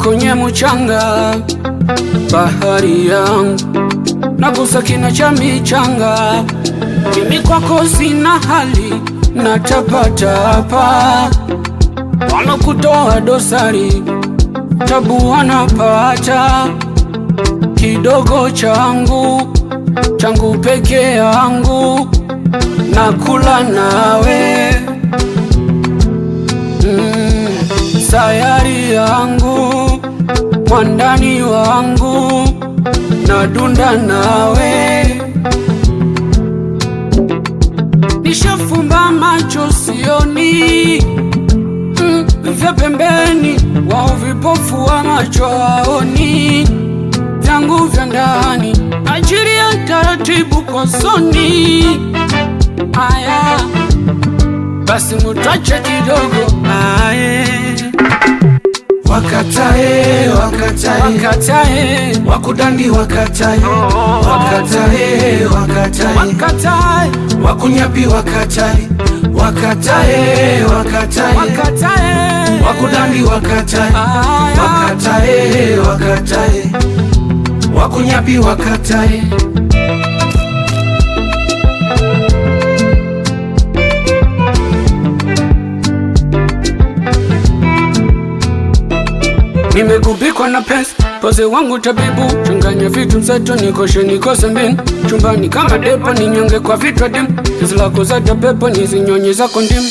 kwenye mchanga, bahari yangu nagusa kina cha michanga. Mimi kwako sina hali, natapatapa, wanakutoa dosari, tabu wanapata. Kidogo changu peke yangu, nakula nawe. Sayari yangu, mwandani wangu, nadunda nawe. Nishafumba macho sioni, vya pembeni wao vipofu wa macho haoni. Vyangu vya ndani ajili ya taratibu kwa soni. Aya, basi mutache kidogo. Aye, wakatae, wakatae, wakatae, wakudandi wakatae, wakatae, wakatae, wakatae, wakunyapi wakatae, wakatae, wakatae, wakatae, wakudandi wakatae, wakatae, wakatae, wakunyapi wakatae. Nimegubikwa na pesa, poze wangu tabibu, changanya vitu mseto, nikose mbinu. Chumbani kama depo, ninyonge kwa vitu adimu, hizi lako za tapepo, nizinyonye zako ndimu.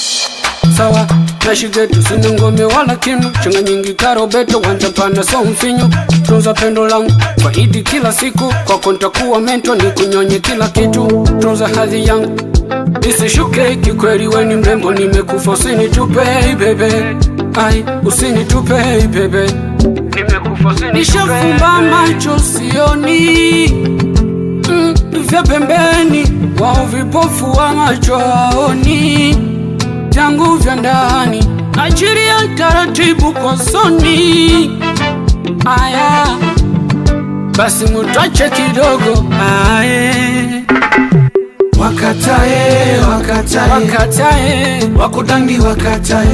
Sawa, na shigetu sina ngome wala kinu, changa nyingi karobeto, wanja pana so mfinyo. Tunza pendo langu, faidi kila siku, kwa kontakuwa mento, nikunyonye kila kitu. Tunza hadhi yangu, isishuke, kikweli we ni mrembo, nimekufa usinitupe bebe. Ai, usinitupe bebe, nimekufa usinitupe. Nishafumba macho sioni, vya pembeni wao vipofu wa macho haoni. Vyangu vya ndani ajili ya taratibu kwa soni. Aya, basi mutache kidogo. Aye, wakatae, wakatae, wakatae, wakudandi wakatae,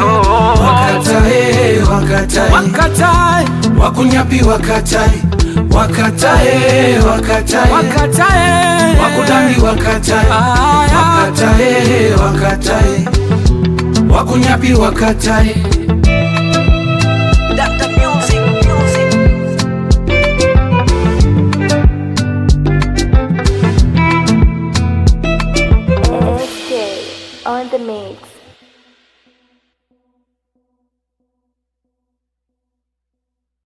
wakatae, wakatae, wakatae, wakunyapi wakatae, wakatae, wakatae, wakatae, wakudandi wakatae, wakatae, wakatae, wakunyapi wakatae. SK on the mix.